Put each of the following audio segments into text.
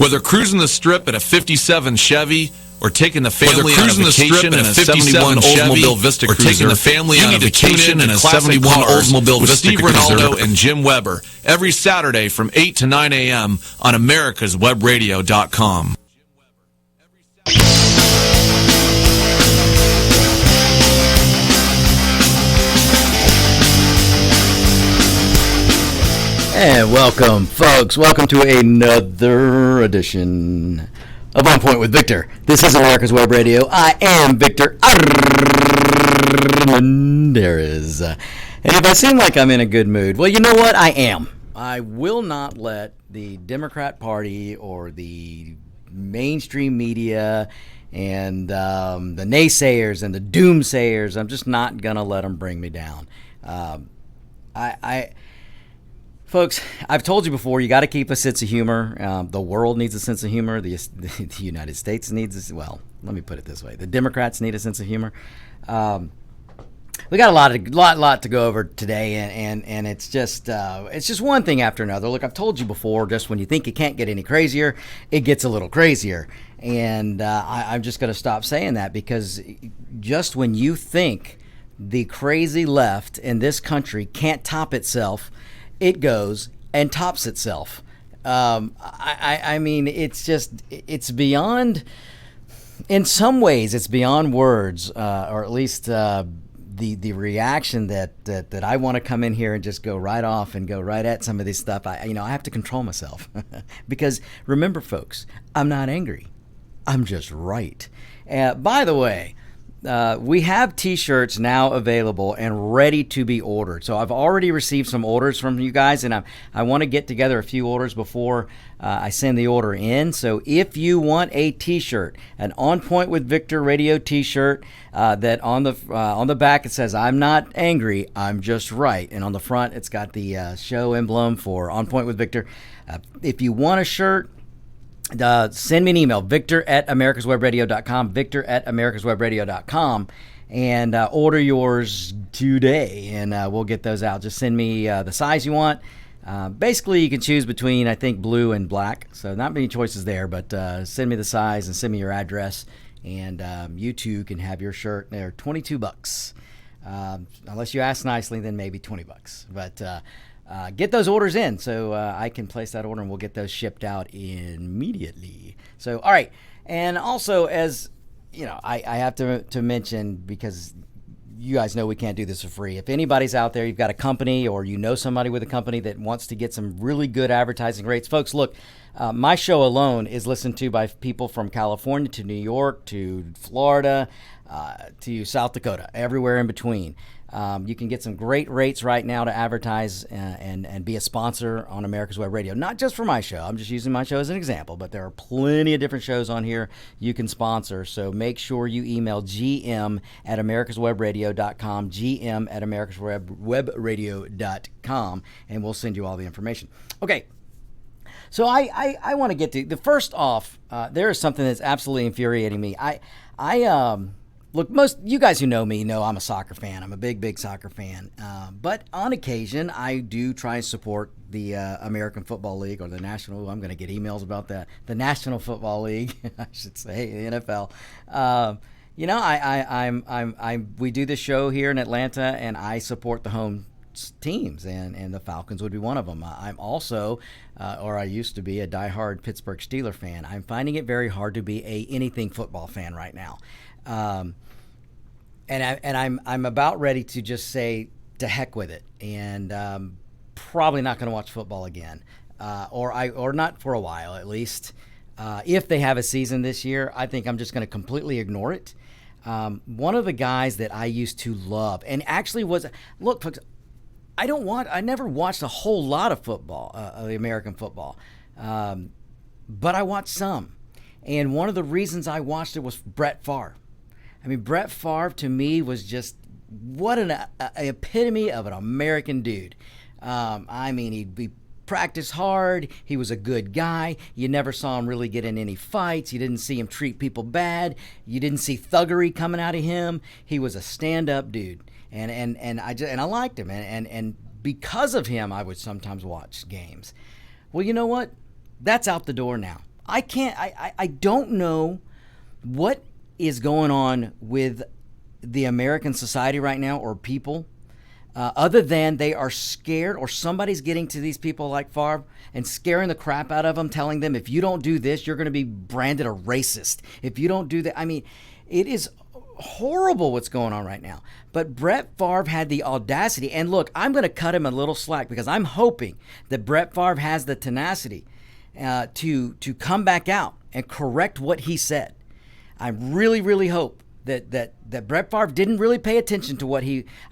Whether cruising the strip in a 57 Chevy or taking the family on a vacation in a 71 Oldsmobile Vista Cruiser, or taking the family on a vacation in a 71 Oldsmobile Vista Cruiser, Steve Ronaldo and Jim Weber every Saturday from 8 to 9 a.m. on americaswebradio.com. And welcome, folks. Welcome to another edition of On Point with Victor. This is America's Web Radio. I am Victor Armendariz. And if I seem like I'm in a good mood, well, you know what? I am. I will not let the Democrat Party or the mainstream media and the naysayers and the doomsayers, I'm just not going to let them bring me down. Folks, I've told you before, you got to keep a sense of humor. The world needs a sense of humor. The United States needs, well, let me put it this way. The Democrats need a sense of humor. We got a lot to go over today, and it's just one thing after another. Look, I've told you before, just when you think it can't get any crazier, it gets a little crazier. And I'm just going to stop saying that, because just when you think the crazy left in this country can't top itself, it goes and tops itself. I mean, it's beyond, in some ways, it's beyond words, or at least the reaction that I want to come in here and just go right off and go right at some of this stuff. I have to control myself because remember, folks, I'm not angry. I'm just right. By the way, we have T-shirts now available and ready to be ordered. So I've already received some orders from you guys, and I want to get together a few orders before I send the order in. So if you want a T-shirt, an On Point with Victor Radio T-shirt, that on the back it says "I'm not angry, I'm just right," and on the front it's got the show emblem for On Point with Victor. If you want a shirt, send me an email, victor@americaswebradio.com, victor@americaswebradio.com, and order yours today, and we'll get those out. Just send me the size you want. Basically, you can choose between, I think, blue and black, so not many choices there, but send me the size and send me your address, and you too can have your shirt. They're $22. Unless you ask nicely, then maybe $20. But get those orders in so I can place that order, and we'll get those shipped out immediately. So, all right. And also, as you know, I have to mention, because you guys know we can't do this for free. If anybody's out there, you've got a company or you know somebody with a company that wants to get some really good advertising rates, folks, look, my show alone is listened to by people from California to New York to Florida to South Dakota, everywhere in between. You can get some great rates right now to advertise and be a sponsor on America's Web Radio. Not just for my show. I'm just using my show as an example, but there are plenty of different shows on here you can sponsor. So make sure you email gm@americaswebradio.com, gm@americaswebradio.com, and we'll send you all the information. Okay. So I want to get to the first off. There is something that's absolutely infuriating me. Look, most you guys who know me know I'm a soccer fan. I'm a big soccer fan. But on occasion, I do try and support the American Football League, or the National. I'm going to get emails about that. The National Football League, I should say, the NFL. We do this show here in Atlanta, and I support the home teams, and the Falcons would be one of them. I'm also, or I used to be, a diehard Pittsburgh Steelers fan. I'm finding it very hard to be anything football fan right now. And I'm about ready to just say to heck with it, and probably not going to watch football again, or not for a while at least. If they have a season this year, I think I'm just going to completely ignore it. One of the guys that I used to love, and actually look, folks, I never watched a whole lot of football, the American football, but I watched some, and one of the reasons I watched it was Brett Favre. I mean, Brett Favre to me was just what an epitome of an American dude. I mean, he practiced hard. He was a good guy. You never saw him really get in any fights. You didn't see him treat people bad. You didn't see thuggery coming out of him. He was a stand-up dude, and I liked him. And because of him, I would sometimes watch games. Well, you know what? That's out the door now. I don't know what is going on with the American society right now, or people, other than they are scared, or somebody's getting to these people like Favre and scaring the crap out of them, telling them, if you don't do this, you're going to be branded a racist. If you don't do that, I mean, it is horrible what's going on right now. But Brett Favre had the audacity, and look, I'm going to cut him a little slack because I'm hoping that Brett Favre has the tenacity to come back out and correct what he said. I really, really hope that Brett Favre didn't really pay attention to what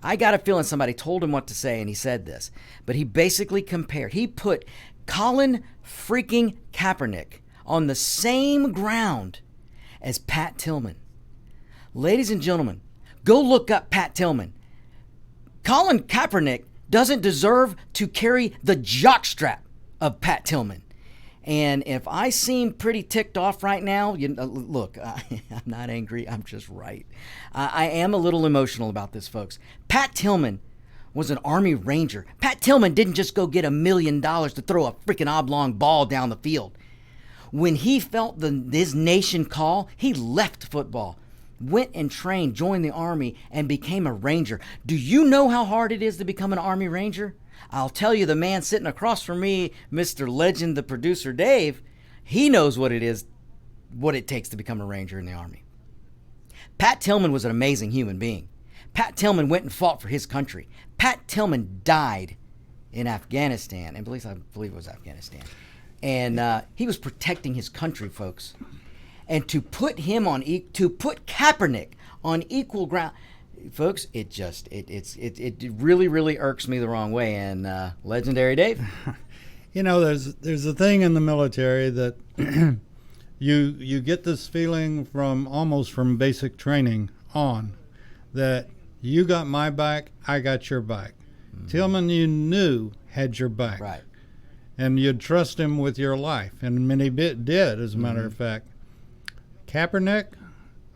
I got a feeling somebody told him what to say and he said this. But he basically he put Colin freaking Kaepernick on the same ground as Pat Tillman. Ladies and gentlemen, go look up Pat Tillman. Colin Kaepernick doesn't deserve to carry the jockstrap of Pat Tillman. And if I seem pretty ticked off right now, look, I'm not angry. I'm just right. I am a little emotional about this, folks. Pat Tillman was an Army Ranger. Pat Tillman didn't just go get $1 million to throw a freaking oblong ball down the field. When he felt his nation call, he left football, went and trained, joined the Army, and became a Ranger. Do you know how hard it is to become an Army Ranger? I'll tell you, the man sitting across from me, Mr. Legend, the producer, Dave, he knows what it takes to become a Ranger in the Army. Pat Tillman was an amazing human being. Pat Tillman went and fought for his country. Pat Tillman died in Afghanistan, I believe it was Afghanistan. And he was protecting his country, folks. And to put Kaepernick on equal ground, folks, it really, really irks me the wrong way. And Legendary Dave, there's a thing in the military that you get this feeling from basic training on, that you got my back, I got your back. Mm-hmm. Tillman, you knew, had your back, right? And you'd trust him with your life, and many did, as a matter of fact. Kaepernick,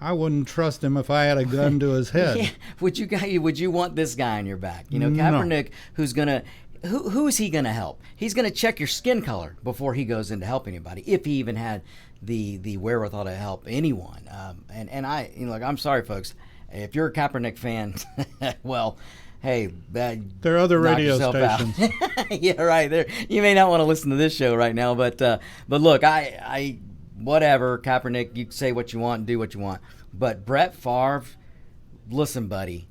I wouldn't trust him if I had a gun to his head. Yeah. Would you want this guy on your back? Kaepernick, who is he gonna help? He's gonna check your skin color before he goes in to help anybody, if he even had the wherewithal to help anyone. I'm sorry, folks. If you're a Kaepernick fan, well, hey, there are other radio stations. Yeah, right. There, you may not want to listen to this show right now, but look, I whatever, Kaepernick, you say what you want and do what you want. But Brett Favre, listen, buddy,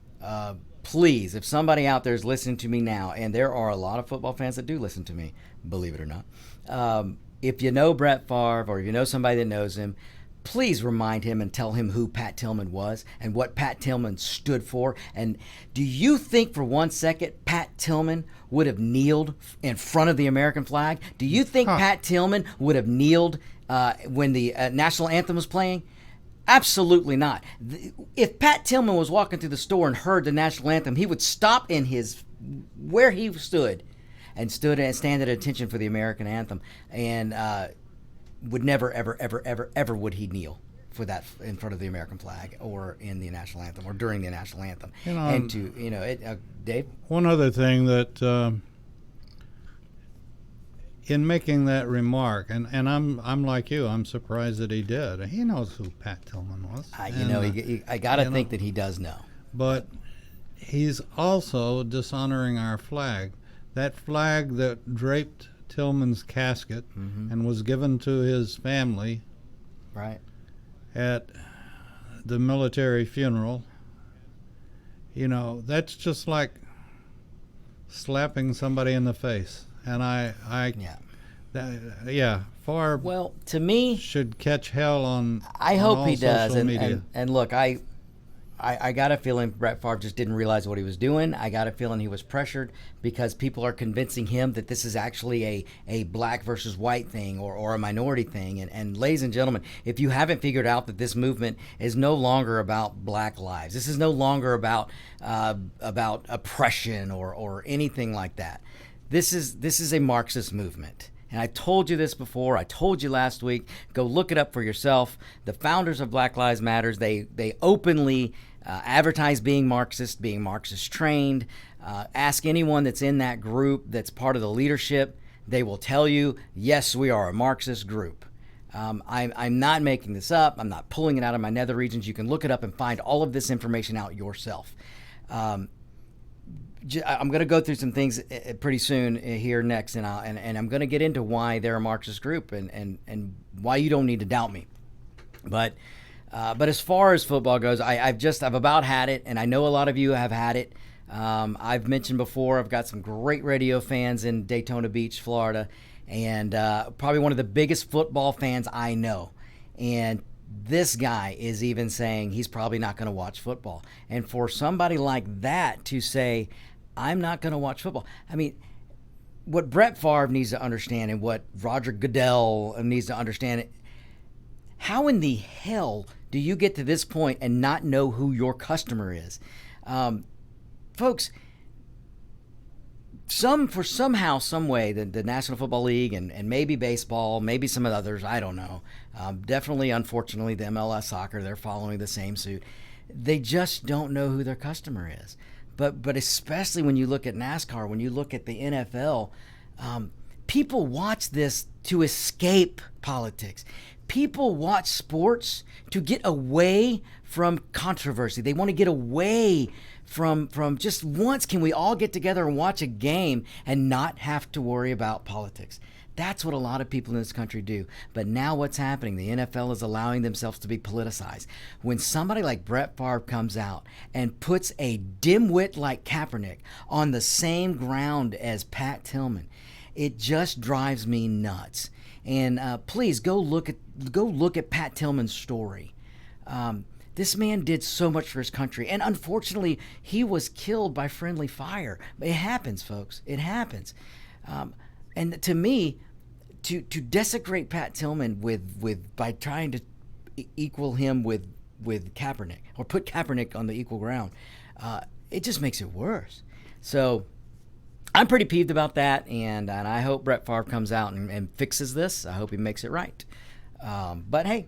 please, if somebody out there is listening to me now, and there are a lot of football fans that do listen to me, believe it or not, if you know Brett Favre, or if you know somebody that knows him, please remind him and tell him who Pat Tillman was and what Pat Tillman stood for. And do you think for 1 second Pat Tillman would have kneeled in front of the American flag? Do you think Pat Tillman would have kneeled when the national anthem was playing? Absolutely not. If Pat Tillman was walking through the store and heard the national anthem, he would stop in where he stood and stand at attention for the American anthem, and would never, ever, ever, ever, ever would he kneel for that in front of the American flag or in the national anthem or during the national anthem. Dave? One other thing that in making that remark, and I'm like you, I'm surprised that he did. He knows who Pat Tillman was. I got to think that he does know. But he's also dishonoring our flag. That flag that draped Tillman's casket and was given to his family right at the military funeral, that's just like slapping somebody in the face. And Favre, well, to me, should catch hell on I hope all he does. media. And look, I got a feeling Brett Favre just didn't realize what he was doing. I got a feeling he was pressured because people are convincing him that this is actually a black versus white thing or a minority thing. And ladies and gentlemen, if you haven't figured out that this movement is no longer about black lives, this is no longer about oppression or anything like that. This is a Marxist movement. And I told you this before. I told you last week. Go look it up for yourself. The founders of Black Lives Matter, they openly advertise being Marxist trained. Ask anyone that's in that group that's part of the leadership. They will tell you, yes, we are a Marxist group. I'm not making this up. I'm not pulling it out of my nether regions. You can look it up and find all of this information out yourself. I'm going to go through some things pretty soon here next, and I'm going to get into why they're a Marxist group and why you don't need to doubt me. But as far as football goes, I've about had it, and I know a lot of you have had it. I've mentioned before, I've got some great radio fans in Daytona Beach, Florida, and probably one of the biggest football fans I know. And this guy is even saying he's probably not going to watch football. And for somebody like that to say, I'm not going to watch football. I mean, what Brett Favre needs to understand and what Roger Goodell needs to understand, how in the hell do you get to this point and not know who your customer is? Folks, somehow, some way, the National Football League and maybe baseball, maybe some of the others, I don't know. Definitely, unfortunately, the MLS soccer, they're following the same suit. They just don't know who their customer is. But especially when you look at NASCAR, when you look at the NFL, people watch this to escape politics. People watch sports to get away from controversy. They want to get away from just once, can we all get together and watch a game and not have to worry about politics? That's what a lot of people in this country do. But now what's happening? The NFL is allowing themselves to be politicized. When somebody like Brett Favre comes out and puts a dimwit like Kaepernick on the same ground as Pat Tillman, it just drives me nuts. And please go look at Pat Tillman's story. This man did so much for his country, and unfortunately, he was killed by friendly fire. It happens, folks. It happens. And to me, to desecrate Pat Tillman by trying to equal him with Kaepernick or put Kaepernick on the equal ground, it just makes it worse. So I'm pretty peeved about that, and I hope Brett Favre comes out and fixes this. I hope he makes it right. But hey,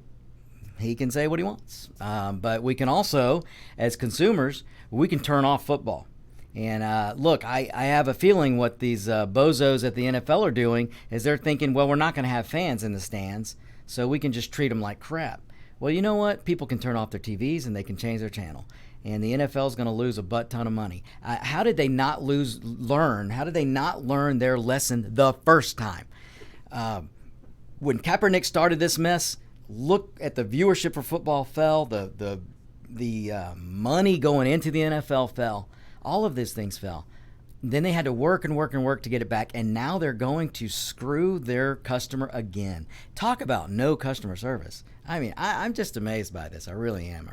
he can say what he wants. But we can also, as consumers, we can turn off football. And look, I have a feeling what these bozos at the NFL are doing is they're thinking, well, we're not going to have fans in the stands, so we can just treat them like crap. Well, you know what? People can turn off their TVs and they can change their channel. And the NFL is going to lose a butt ton of money. How did they not learn? How did they not learn their lesson the first time? When Kaepernick started this mess, look at the viewership for football fell. The money going into the NFL fell. All of these things fell. Then they had to work and work and work to get it back, and now they're going to screw their customer again. Talk about no customer service. I mean, I'm just amazed by this. I really am.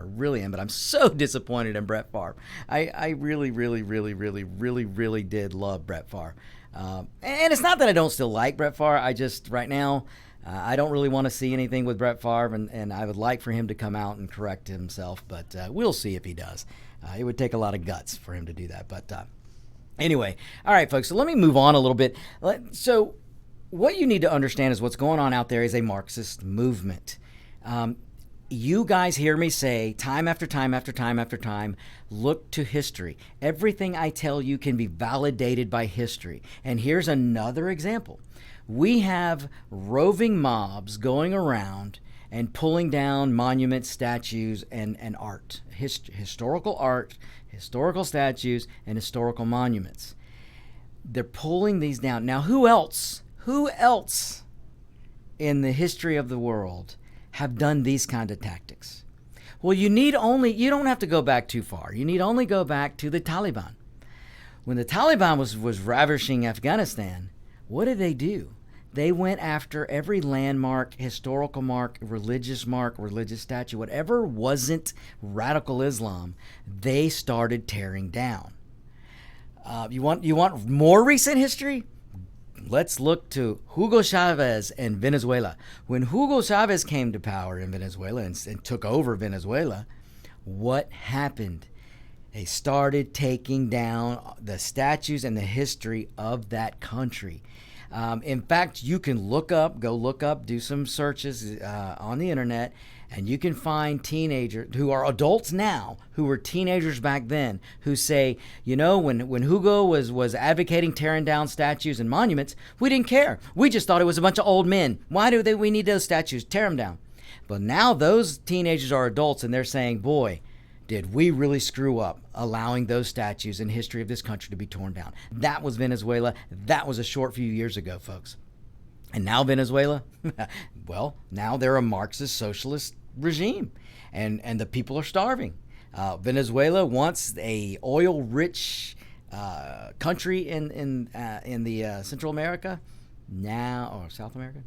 But I'm so disappointed in Brett Favre. I really, really, really, really, really, really did love Brett Favre. And it's not that I don't still like Brett Favre. I just, right now, I don't really want to see anything with Brett Favre, and I would like for him to come out and correct himself, but we'll see if he does. It would take a lot of guts for him to do that. But anyway, all right, folks, so let me move on a little bit. So what you need to understand is what's going on out there is a Marxist movement. You guys hear me say time after time after time after time, look to history. Everything I tell you can be validated by history. And here's another example. We have roving mobs going around and pulling down monuments, statues, and art, historical art, historical statues, and historical monuments. They're pulling these down. Now, who else in the history of the world have done these kind of tactics? Well, you don't have to go back too far. You need only go back to the Taliban. When the Taliban was ravishing Afghanistan, what did they do? They went after every landmark, historical mark, religious statue, whatever wasn't radical Islam, they started tearing down. You want more recent history? Let's look to Hugo Chavez and Venezuela. When Hugo Chavez came to power in Venezuela and took over Venezuela, what happened? They started taking down the statues and the history of that country. In fact, you can go look up, do some searches on the internet, and you can find teenagers who are adults now, who were teenagers back then, who say, when Hugo was advocating tearing down statues and monuments, we didn't care. We just thought it was a bunch of old men. Why do we need those statues? Tear them down. But now those teenagers are adults, and they're saying, boy, did we really screw up allowing those statues in history of this country to be torn down. That was Venezuela. That was a short few years ago, folks. And now Venezuela, well, now they're a Marxist socialist regime, and the people are starving. Venezuela, once a oil-rich country in the Central America, now, or South America,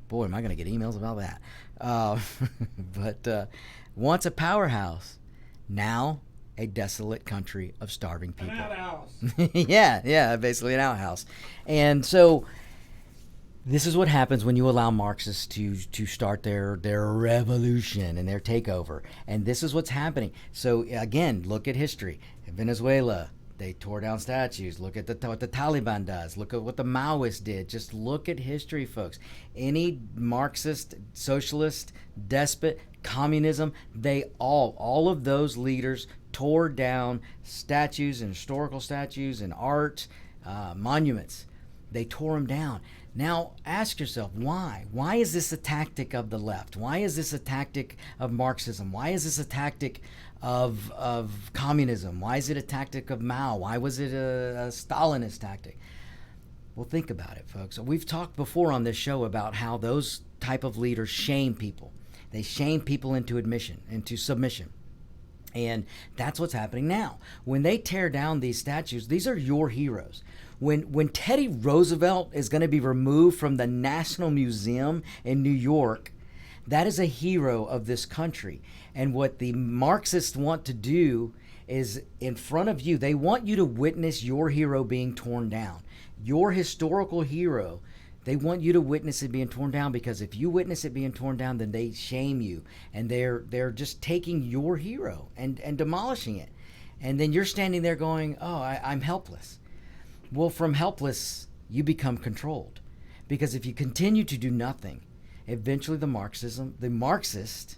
boy, am I going to get emails about that. But once a powerhouse, now a desolate country of starving people. An outhouse. yeah, basically an outhouse. And so this is what happens when you allow Marxists to start their revolution and their takeover. And this is what's happening. So again, look at history. In Venezuela, they tore down statues. Look at what the Taliban does. Look at what the Maoists did. Just look at history, folks. Any Marxist, socialist, despot, communism, all of those leaders tore down statues and historical statues and art, monuments. They tore them down. Now, ask yourself, why? Why is this a tactic of the left? Why is this a tactic of Marxism? Why is this a tactic of communism? Why is it a tactic of Mao? Why was it a Stalinist tactic? Well, think about it, folks. We've talked before on this show about how those type of leaders shame people. They shame people into submission. And that's what's happening now. When they tear down these statues, these are your heroes. When Teddy Roosevelt is going to be removed from the National Museum in New York, that is a hero of this country. And what the Marxists want to do is, in front of you, they want you to witness your hero being torn down. Your historical hero, they want you to witness it being torn down, because if you witness it being torn down, then they shame you. And they're just taking your hero and demolishing it. And then you're standing there going, oh, I'm helpless. Well, from helpless, you become controlled. Because if you continue to do nothing, eventually the Marxist,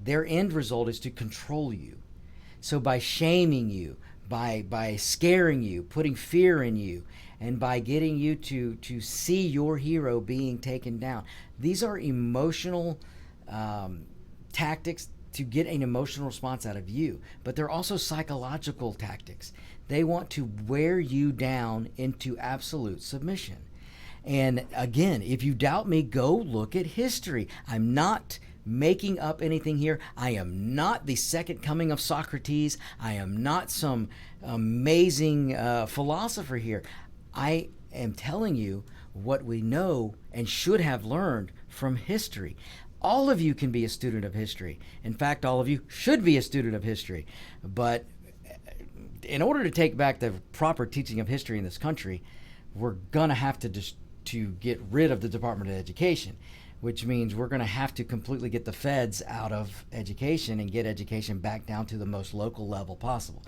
their end result is to control you. So by shaming you, by scaring you, putting fear in you, and by getting you to see your hero being taken down, these are emotional tactics to get an emotional response out of you. But they're also psychological tactics. They want to wear you down into absolute submission. And again, if you doubt me, go look at history. I'm not making up anything here. I am not the second coming of Socrates. I am not some amazing philosopher here. I am telling you what we know and should have learned from history. All of you can be a student of history. In fact, all of you should be a student of history. But in order to take back the proper teaching of history in this country, we're going to have to get rid of the Department of Education, which means we're going to have to completely get the feds out of education and get education back down to the most local level possible.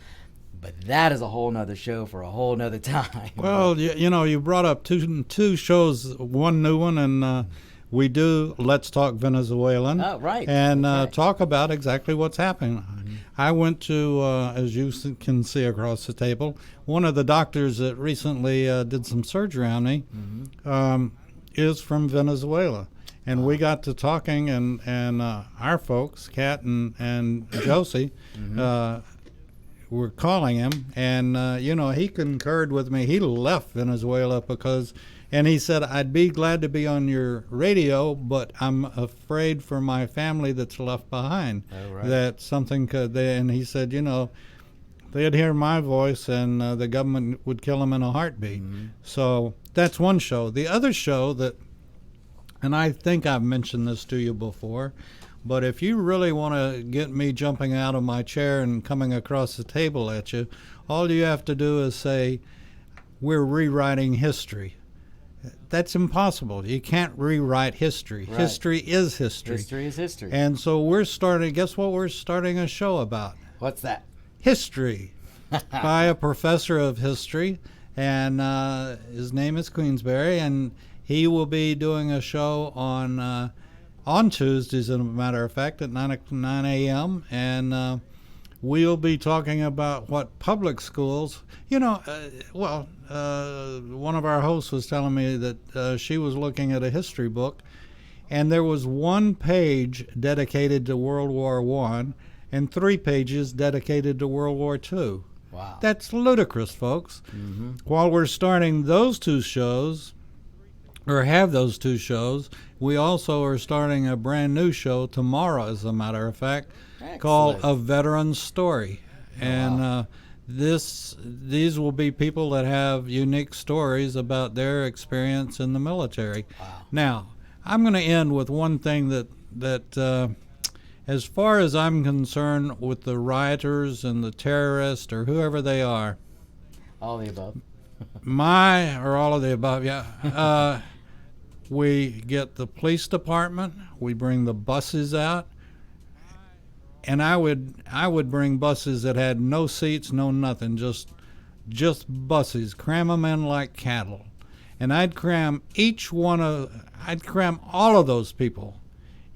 But that is a whole nother show for a whole nother time. Well, you brought up two shows, one new one, and we do Let's Talk Venezuelan. Oh, right. And talk about exactly what's happening. Mm-hmm. I went to, as you can see across the table, one of the doctors that recently did some surgery on me is from Venezuela. And we got to talking, and our folks, Kat and Josie, were calling him. And, he concurred with me. He left Venezuela because... And he said, I'd be glad to be on your radio, but I'm afraid for my family that's left behind. Oh, right. That something could... And he said, they'd hear my voice and the government would kill them in a heartbeat. Mm-hmm. So that's one show. The other show that... And I think I've mentioned this to you before, but if you really want to get me jumping out of my chair and coming across the table at you, all you have to do is say, we're rewriting history. That's impossible. You can't rewrite history. Right. History is history. History is history. And so guess what we're starting a show about? What's that? History by a professor of history. and his name is Queensberry, and he will be doing a show on Tuesdays, as a matter of fact, at 9 a.m., and we'll be talking about what public schools, one of our hosts was telling me that she was looking at a history book, and there was 1 page dedicated to World War I and 3 pages dedicated to World War II. Wow. That's ludicrous, folks. Mm-hmm. While we're starting those 2 shows, or have those 2 shows, we also are starting a brand new show tomorrow, as a matter of fact, Excellent. Called A Veteran's Story. And these will be people that have unique stories about their experience in the military. Wow. Now, I'm going to end with one thing that as far as I'm concerned, with the rioters and the terrorists or whoever they are, all of the above. or all of the above, yeah. We get the police department. We bring the buses out, and I would bring buses that had no seats, no nothing, just buses. Cram them in like cattle, and I'd cram all of those people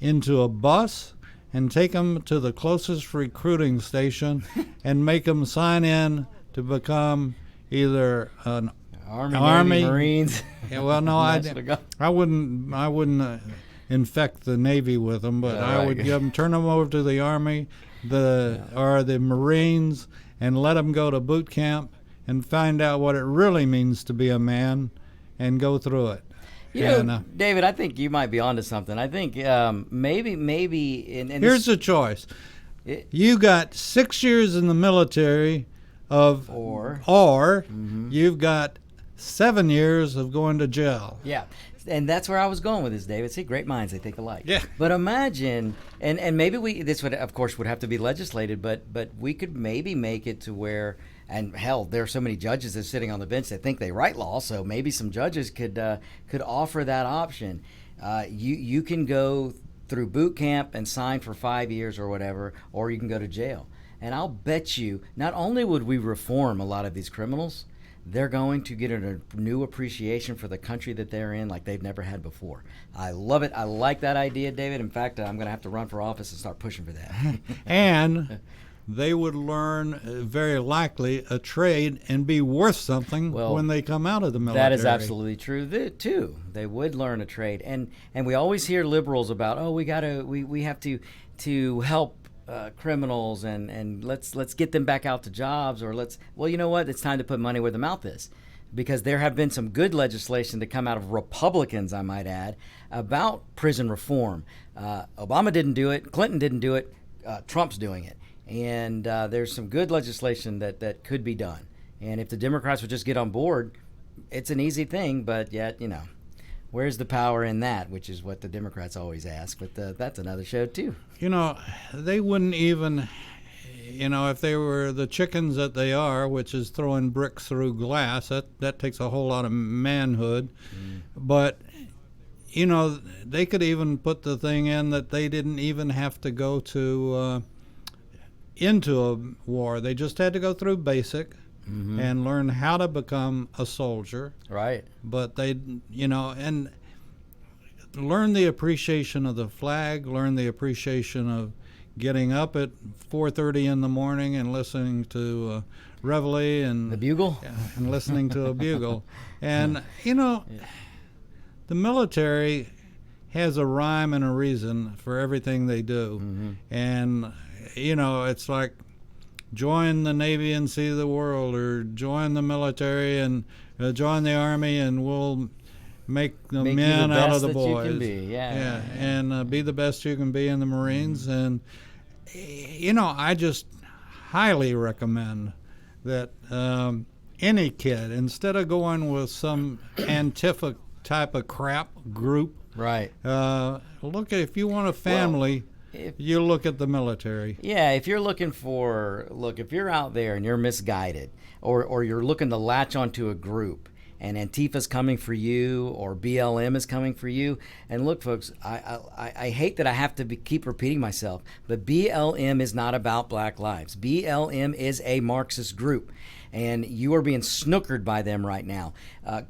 into a bus and take them to the closest recruiting station and make them sign in to become either an Army, Marines. Yeah, well, no, I wouldn't infect the Navy with them, but I would turn them over to the Army, or the Marines, and let them go to boot camp and find out what it really means to be a man, and go through it. David, I think you might be onto something. I think maybe. And here's the choice: you got 6 years in the military, or you've got 7 years of going to jail. Yeah, and that's where I was going with this, David. See, great minds, they think alike. Yeah. But imagine, and maybe this would, of course, would have to be legislated, but we could maybe make it to where, and hell, there are so many judges that are sitting on the bench that think they write law, so maybe some judges could offer that option. You can go through boot camp and sign for 5 years or whatever, or you can go to jail. And I'll bet you, not only would we reform a lot of these criminals, they're going to get a new appreciation for the country that they're in like they've never had before. I love it. I like that idea, David. In fact, I'm going to have to run for office and start pushing for that. And they would learn, very likely, a trade and be worth something when they come out of the military. That is absolutely true, too. They would learn a trade. And we always hear liberals about, we have to help criminals and let's get them back out to jobs, or well, you know what? It's time to put money where the mouth is, because there have been some good legislation to come out of Republicans, I might add, about prison reform. Obama didn't do it. Clinton didn't do it. Trump's doing it. And there's some good legislation that could be done. And if the Democrats would just get on board, it's an easy thing, but yet, where's the power in that, which is what the Democrats always ask. But that's another show, too. They wouldn't even, if they were the chickens that they are, which is throwing bricks through glass, that takes a whole lot of manhood. But, they could even put the thing in that they didn't even have to go into a war. They just had to go through basic. Mm-hmm. And learn how to become a soldier. Right. But they, and learn the appreciation of the flag, learn the appreciation of getting up at 4:30 in the morning and listening to Reveille and the bugle, and listening to a bugle. And the military has a rhyme and a reason for everything they do. Mm-hmm. And it's like, join the Navy and see the world, or join the military and join the Army, and we'll make the men out of the boys. You can be. And be the best you can be in the Marines. And I just highly recommend that any kid, instead of going with some Antifa type of crap group, right? If you want a family. You look at the military. Yeah, if you're looking if you're out there and you're misguided, or you're looking to latch onto a group, and Antifa's coming for you, or BLM is coming for you, and look, folks, I hate that I have to keep repeating myself, but BLM is not about black lives. BLM is a Marxist group. and you are being snookered by them right now.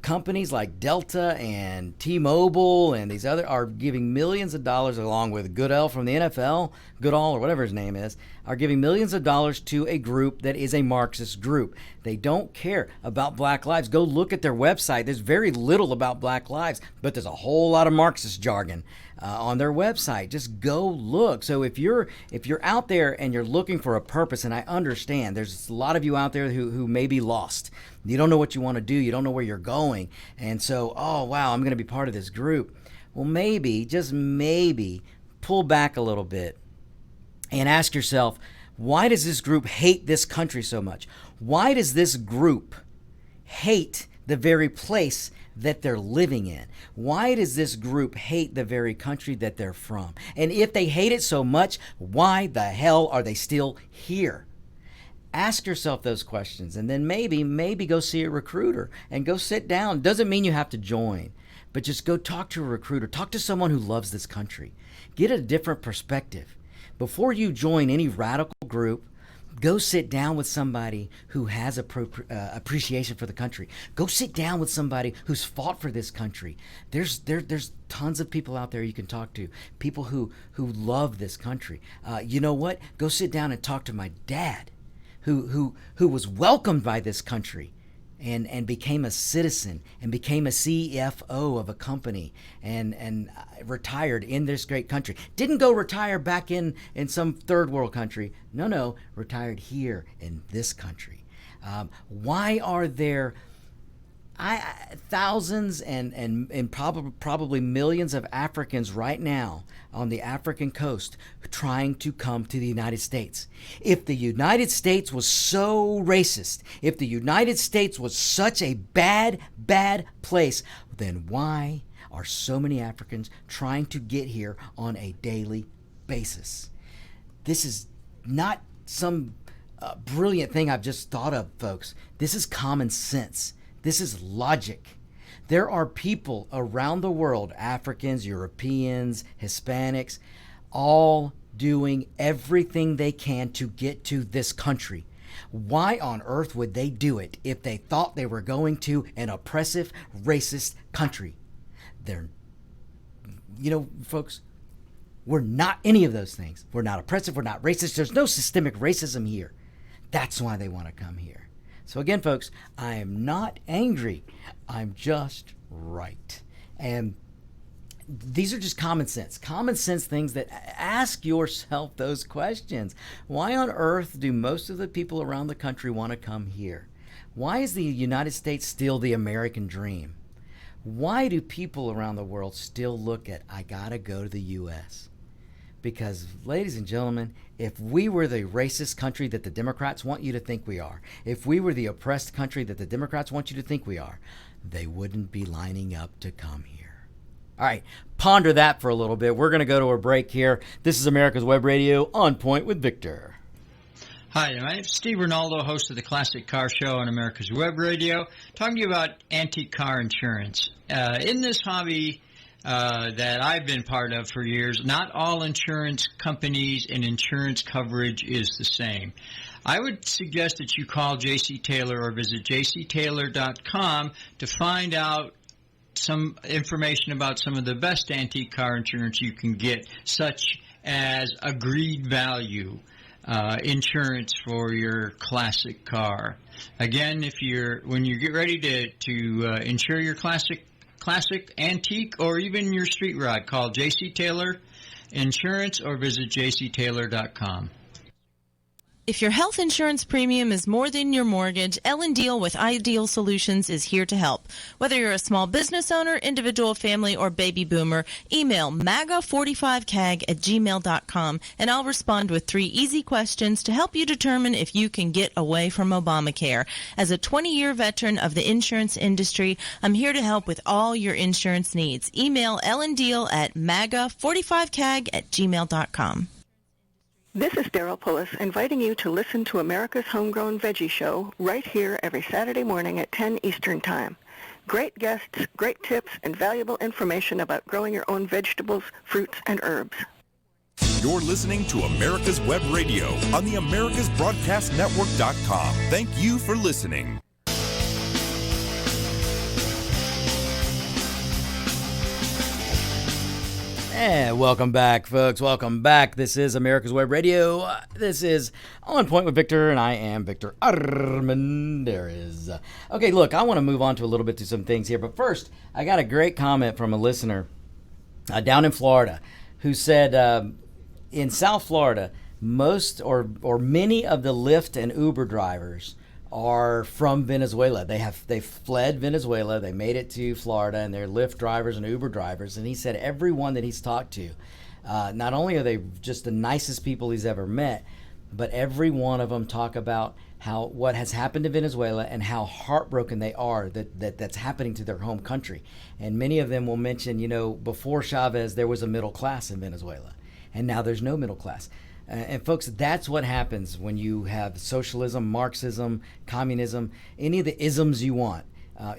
Companies like Delta and T-Mobile and these other are giving millions of dollars, along with Goodell from the NFL, Goodall or whatever his name is, are giving millions of dollars to a group that is a Marxist group. They don't care about black lives. Go look at their website. There's very little about black lives, but there's a whole lot of Marxist jargon on their website. Just go look. So if you're out there and you're looking for a purpose, and I understand there's a lot of you out there who may be lost. You don't know what you want to do. You don't know where you're going. And so, oh, wow, I'm going to be part of this group. Well, maybe, just maybe, pull back a little bit and ask yourself, why does this group hate this country so much? Why does this group hate the very place that they're living in? Why does this group hate the very country that they're from? And if they hate it so much, why the hell are they still here? Ask yourself those questions, and then maybe go see a recruiter and go sit down. Doesn't mean you have to join, but just go talk to a recruiter. Talk to someone who loves this country. Get a different perspective. Before you join any radical group, go sit down with somebody who has appreciation for the country. Go sit down with somebody who's fought for this country. There's tons of people out there you can talk to, people who love this country. You know what? Go sit down and talk to my dad, who was welcomed by this country and became a citizen and became a CFO of a company and retired in this great country. Didn't go retire back in some third world country. No, retired here in this country. Why are there thousands and probably millions of Africans right now on the African coast trying to come to the United States? If the United States was so racist, if the United States was such a bad place, then why are so many Africans trying to get here on a daily basis? This is not some brilliant thing I've just thought of, folks. This is common sense. This is logic. There are people around the world, Africans, Europeans, Hispanics, all doing everything they can to get to this country. Why on earth would they do it if they thought they were going to an oppressive, racist country? Folks, we're not any of those things. We're not oppressive. We're not racist. There's no systemic racism here. That's why they want to come here. So again, folks, I am not angry. I'm just right. And these are just common sense things that ask yourself those questions. Why on earth do most of the people around the country want to come here? Why is the United States still the American dream? Why do people around the world still look at, I gotta go to the U.S.? Because, ladies and gentlemen, if we were the racist country that the Democrats want you to think we are, if we were the oppressed country that the Democrats want you to think we are, they wouldn't be lining up to come here. All right, ponder that for a little bit. We're going to go to a break here. This is America's Web Radio, On Point with Victor. Hi, my name is Steve Ronaldo, host of the Classic Car Show on America's Web Radio, talking to you about antique car insurance. In this hobby that I've been part of for years, not all insurance companies and insurance coverage is the same. I would suggest that you call J.C. Taylor or visit jctaylor.com to find out some information about some of the best antique car insurance you can get, such as agreed value insurance for your classic car. Again, when you get ready to insure your classic, antique, or even your street rod, call J.C. Taylor Insurance or visit jctaylor.com. If your health insurance premium is more than your mortgage, Ellen Deal with Ideal Solutions is here to help. Whether you're a small business owner, individual, family, or baby boomer, email MAGA45CAG@gmail.com and I'll respond with 3 easy questions to help you determine if you can get away from Obamacare. As a 20-year veteran of the insurance industry, I'm here to help with all your insurance needs. Email Ellen Deal at MAGA45CAG@gmail.com. This is Daryl Pullis inviting you to listen to America's Homegrown Veggie Show right here every Saturday morning at 10 Eastern Time. Great guests, great tips, and valuable information about growing your own vegetables, fruits, and herbs. You're listening to America's Web Radio on the AmericasBroadcastNetwork.com. Thank you for listening. And welcome back, folks. Welcome back. This is America's Web Radio. This is On Point with Victor, and I am Victor Armendariz. Okay, look, I want to move on to a little bit to some things here, but first, I got a great comment from a listener down in Florida who said in South Florida, most or many of the Lyft and Uber drivers are from Venezuela. They fled Venezuela. They made it to Florida, and they're Lyft drivers and Uber drivers. And he said everyone that he's talked to, not only are they just the nicest people he's ever met, but every one of them talk about what has happened to Venezuela and how heartbroken they are that's happening to their home country. And many of them will mention, before Chavez, there was a middle class in Venezuela, and now there's no middle class. And folks, that's what happens when you have socialism, Marxism, communism, any of the isms you want.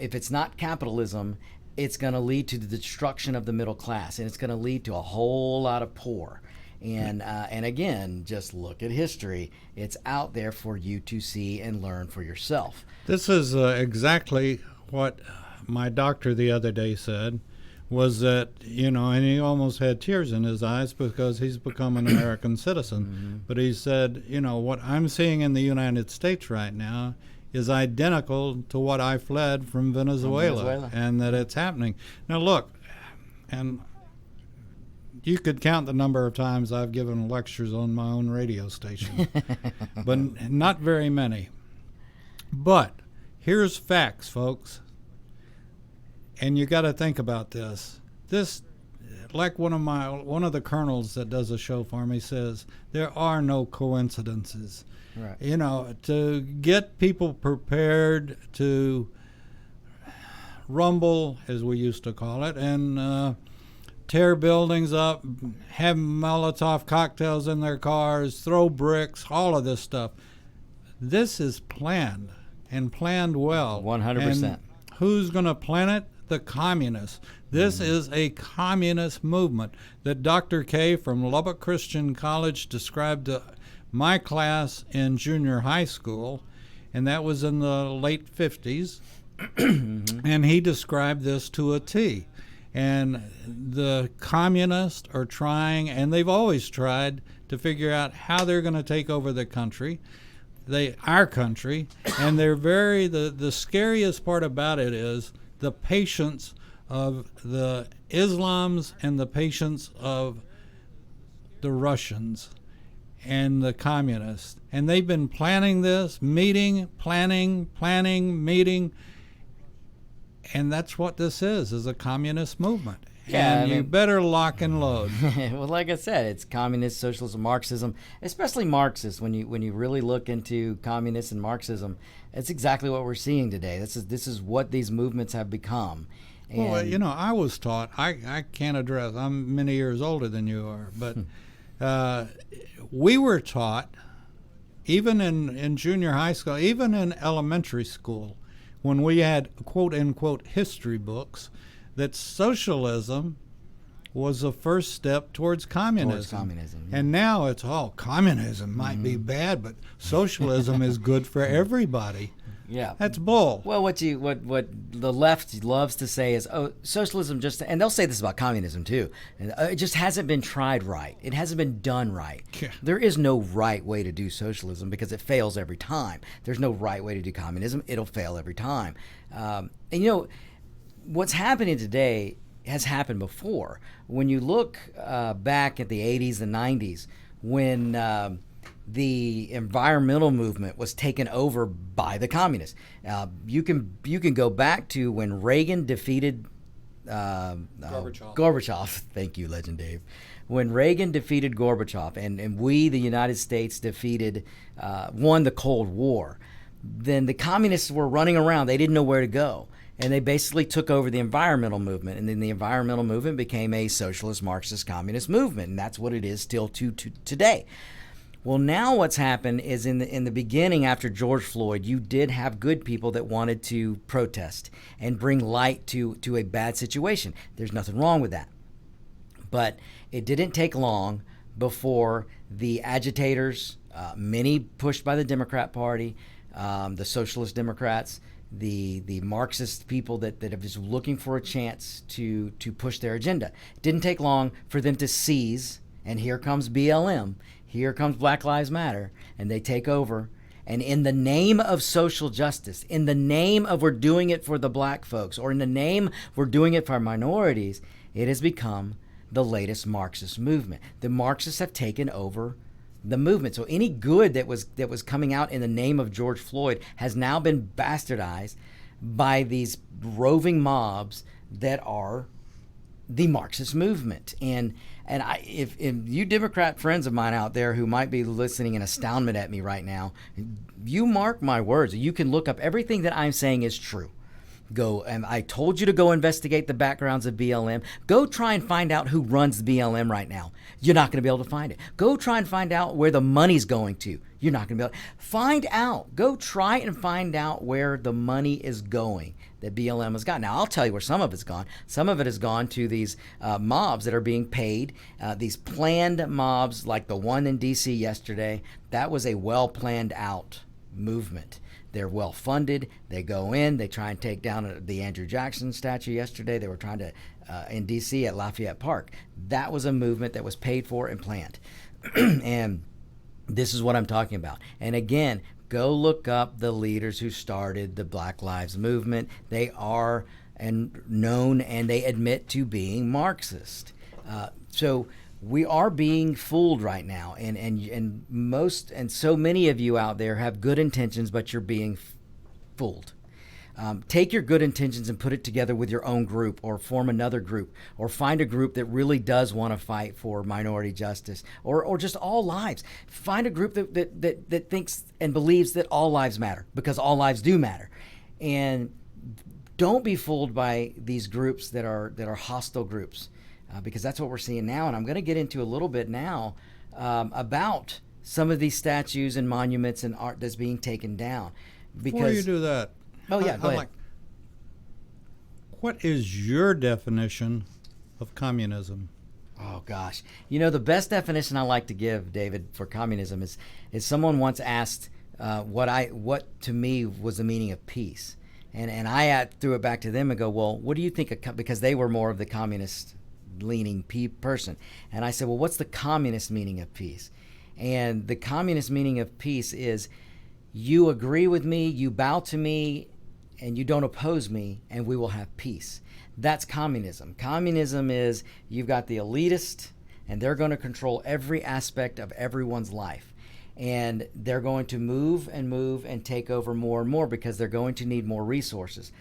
If it's not capitalism, it's going to lead to the destruction of the middle class, and it's going to lead to a whole lot of poor. And again, just look at history. It's out there for you to see and learn for yourself. This is exactly what my doctor the other day said. Was that, and he almost had tears in his eyes because he's become an American citizen. Mm-hmm. But he said, what I'm seeing in the United States right now is identical to what I fled from Venezuela. And that it's happening. Now, look, and you could count the number of times I've given lectures on my own radio station, but not very many. But here's facts, folks. And you got to think about this. This, like one of the colonels that does a show for me says, there are no coincidences. Right. To get people prepared to rumble, as we used to call it, and tear buildings up, have Molotov cocktails in their cars, throw bricks, all of this stuff. This is planned, and planned well. 100%. And who's going to plan it? The communists. This is a communist movement that Dr. K from Lubbock Christian College described to my class in junior high school, and that was in the late 50s. And he described this to a T. And the communists are trying, and they've always tried, to figure out how they're going to take over the country, our country. And they're the scariest part about it is the patience of the Islams and the patience of the Russians and the communists. And they've been planning this, planning, meeting. And that's what this is a communist movement. Yeah, and you better lock and load. Well, like I said, it's communist, socialism, Marxism, especially Marxist. When you really look into communists and Marxism, it's exactly what we're seeing today. This is what these movements have become. And well, I was taught, I can't address, I'm many years older than you are, but we were taught, even in junior high school, even in elementary school, when we had quote-unquote history books, that socialism was the first step towards communism. Yeah. And now it's communism might be bad, but socialism is good for everybody. Yeah, that's bull. Well, what the left loves to say is, socialism and they'll say this about communism too. It just hasn't been tried right. It hasn't been done right. Yeah. There is no right way to do socialism because it fails every time. There's no right way to do communism. It'll fail every time. And what's happening today has happened before. When you look back at the 80s and 90s, when the environmental movement was taken over by the communists, you can go back to when Reagan defeated Gorbachev. Thank you, Legend Dave. When Reagan defeated Gorbachev, and we, the United States, won the Cold War, then the communists were running around. They didn't know where to go. And they basically took over the environmental movement, and then the environmental movement became a socialist, Marxist, communist movement, and that's what it is still to today. Well, now what's happened is in the beginning, after George Floyd, you did have good people that wanted to protest and bring light to a bad situation. There's nothing wrong with that. But it didn't take long before the agitators, many pushed by the Democrat Party, the Socialist Democrats, the Marxist people that are just looking for a chance to push their agenda. It didn't take long for them to seize, and here comes BLM, here comes Black Lives Matter, and they take over. And in the name of social justice, in the name of we're doing it for the black folks, or in the name we're doing it for minorities, it has become the latest Marxist movement. The Marxists have taken over the movement. So any good that was coming out in the name of George Floyd has now been bastardized by these roving mobs that are the Marxist movement. And if you Democrat friends of mine out there who might be listening in astoundment at me right now, you mark my words. You can look up everything that I'm saying is true. Go, and I told you to go investigate the backgrounds of BLM. Go try and find out who runs BLM right now. You're not going to be able to find it. Go try and find out where the money's going to. You're not going to be able to find out. Go try and find out where the money is going that BLM has got. Now, I'll tell you where some of it's gone. Some of it has gone to these mobs that are being paid, these planned mobs like the one in D.C. yesterday. That was a well-planned out movement. They're well funded. They go in. They try and take down the Andrew Jackson statue yesterday. They were trying to, in D.C. at Lafayette Park. That was a movement that was paid for and planned. And this is what I'm talking about. And again, go look up the leaders who started the Black Lives Movement. They are known and they admit to being Marxist. So we are being fooled right now, and so many of you out there have good intentions, but you're being fooled. Take your good intentions and put it together with your own group, or form another group, or find a group that really does want to fight for minority justice, or just all lives. Find a group that thinks and believes that all lives matter, because all lives do matter. And don't be fooled by these groups that are hostile groups. Because that's what we're seeing now. And I'm going to get into a little bit now about some of these statues and monuments and art that's being taken down. Before you do that, go ahead. What is your definition of communism? Oh, gosh. You know, the best definition I like to give, David, for communism is someone once asked what to me was the meaning of peace. And I threw it back to them and go, well, what do you think because they were more of the communist leaning person. And I said, well, what's the communist meaning of peace? And the communist meaning of peace is you agree with me, you bow to me, and you don't oppose me, and we will have peace. That's communism. Communism is you've got the elitist, and they're going to control every aspect of everyone's life. And they're going to move and take over more and more because they're going to need more resources.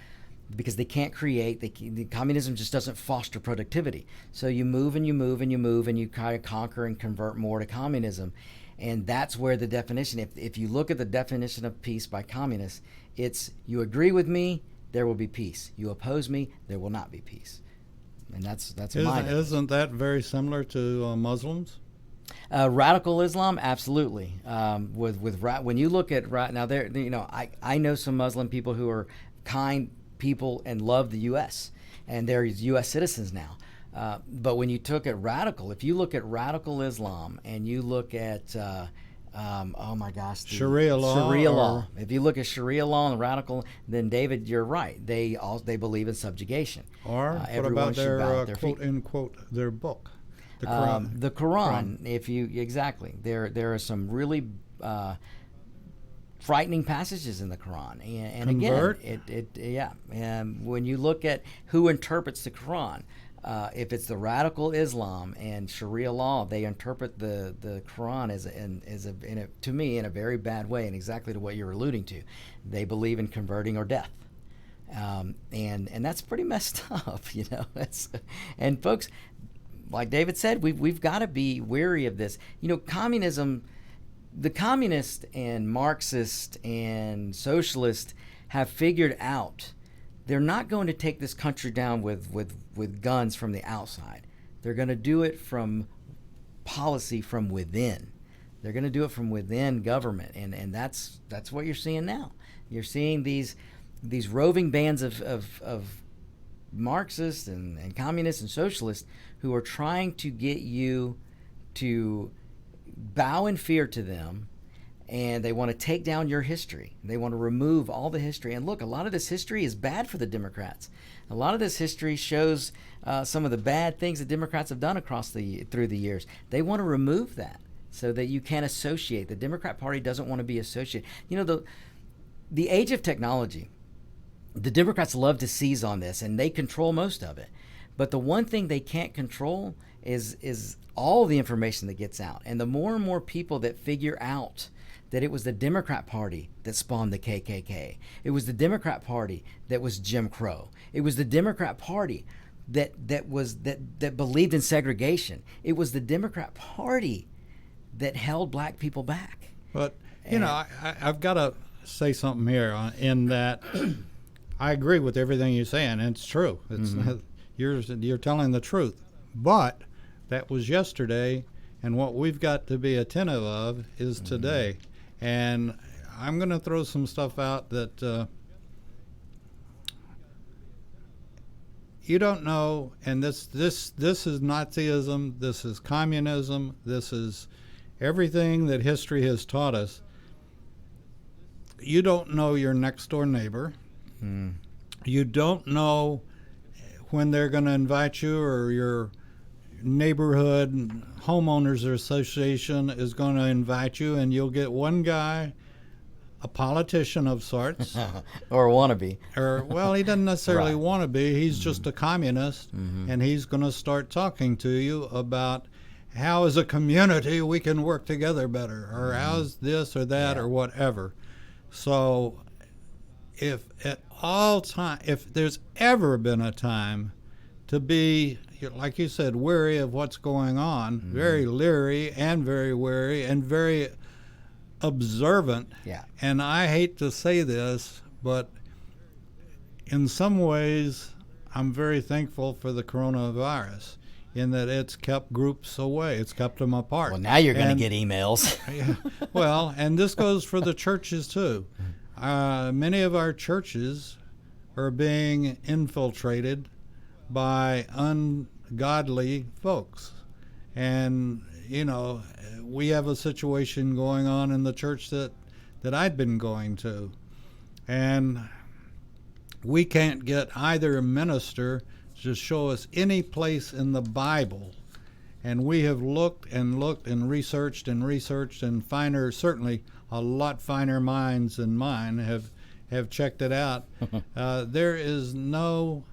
Because they can't create, the communism just doesn't foster productivity. So you move and you move and you move and you kind of conquer and convert more to communism. And that's where the definition, if you look at the definition of peace by communists, it's you agree with me, there will be peace. You oppose me, there will not be peace. And that's my definition. Isn't that very similar to Muslims? Radical Islam, absolutely. When you look at now, I know some Muslim people who are kind people and love the U.S. and they're U.S. citizens now. But when you took at radical, if you look at radical Islam and you look at Sharia law. If you look at Sharia law and radical, then David, you're right. They believe in subjugation. Or what about their quote unquote their book, the Quran? The Quran. If you there are some really frightening passages in the Quran, and again, and when you look at who interprets the Quran, if it's the radical Islam and Sharia law, they interpret the Quran to me in a very bad way, and exactly to what you're alluding to. They believe in converting or death, and that's pretty messed up, you know. And folks, like David said, we've got to be wary of this. You know, communism. The communist and Marxist and socialist have figured out they're not going to take this country down with guns from the outside. They're going to do it from policy from within. They're going to do it from within government, and that's what you're seeing now. You're seeing these roving bands of Marxists and communists and socialists who are trying to get you to bow in fear to them, and they want to take down your history. They want to remove all the history. And look, a lot of this history is bad for the Democrats. A lot of this history shows some of the bad things that Democrats have done through the years. They want to remove that so that you can't associate. The Democrat Party doesn't want to be associated. You know, the age of technology, the Democrats love to seize on this, and they control most of it. But the one thing they can't control is all the information that gets out. And the more and more people that figure out that it was the Democrat Party that spawned the KKK, it was the Democrat Party that was Jim Crow, it was the Democrat Party that believed in segregation, it was the Democrat Party that held black people back. But I've got to say something here in that I agree with everything you're saying, and it's true. It's you're telling the truth. But that was yesterday, and what we've got to be attentive of is today. And I'm going to throw some stuff out that you don't know, and this is Nazism, this is communism, this is everything that history has taught us. You don't know your next door neighbor. You don't know when they're going to invite you, or your neighborhood homeowners association is going to invite you, and you'll get one guy, a politician of sorts, or a wannabe, or well, he doesn't necessarily want to be. He's just a communist, and he's going to start talking to you about how, as a community, we can work together better, or how's this or that or whatever. So, if there's ever been a time to be, like you said, wary of what's going on, very leery and very wary and very observant. Yeah. And I hate to say this, but in some ways, I'm very thankful for the coronavirus in that it's kept groups away. It's kept them apart. Well, now you're going to get emails. Well, and this goes for the churches too. Many of our churches are being infiltrated by ungodly folks. And, we have a situation going on in the church that I'd been going to. And we can't get either minister to show us any place in the Bible. And we have looked and looked and researched, and finer, certainly a lot finer minds than mine have checked it out. There is not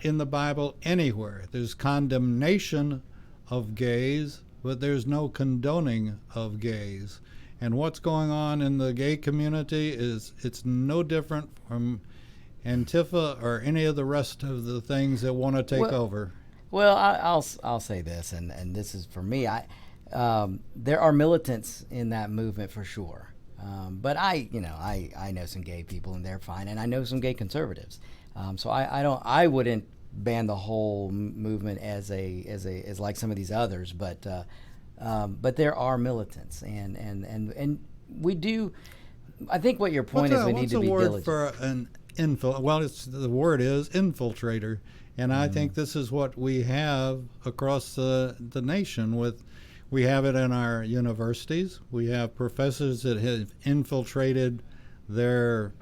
in the Bible anywhere. There's condemnation of gays, but there's no condoning of gays. And what's going on in the gay community it's no different from Antifa or any of the rest of the things that want to take over. Well, I'll say this, and this is for me. There are militants in that movement for sure, but I know some gay people and they're fine, and I know some gay conservatives. So I wouldn't ban the whole movement as like some of these others, but there are militants, and we do. I think what your point is, we need to be diligent. What's the word for an well, the word is infiltrator, and I think this is what we have across the nation. We have it in our universities. We have professors that have infiltrated their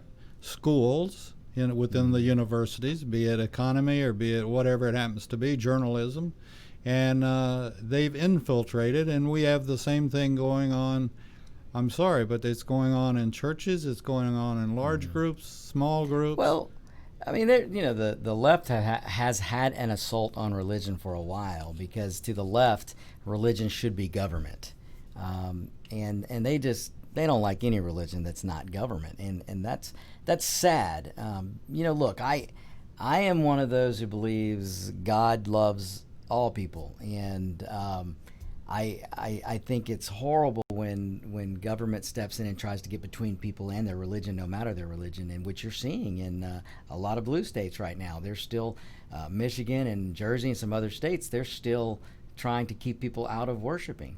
schools within the universities, be it economy or be it whatever it happens to be, journalism, and they've infiltrated, and we have the same thing going on. I'm sorry, but it's going on in churches, it's going on in large groups, small groups. Well, I mean, the left has had an assault on religion for a while, because to the left, religion should be government, and they don't like any religion that's not government, and that's sad. Look, I am one of those who believes God loves all people, and I think it's horrible when government steps in and tries to get between people and their religion, no matter their religion, and which you're seeing in a lot of blue states right now. There's still Michigan and Jersey and some other states. They're still trying to keep people out of worshiping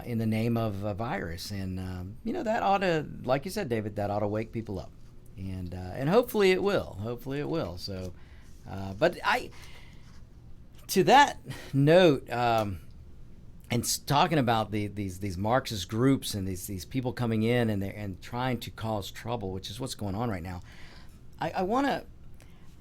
in the name of a virus, and that ought to, like you said, David, that ought to wake people up, and hopefully it will. Hopefully it will. So, but to that note. talking about these Marxist groups and these people coming in and trying to cause trouble, which is what's going on right now. I want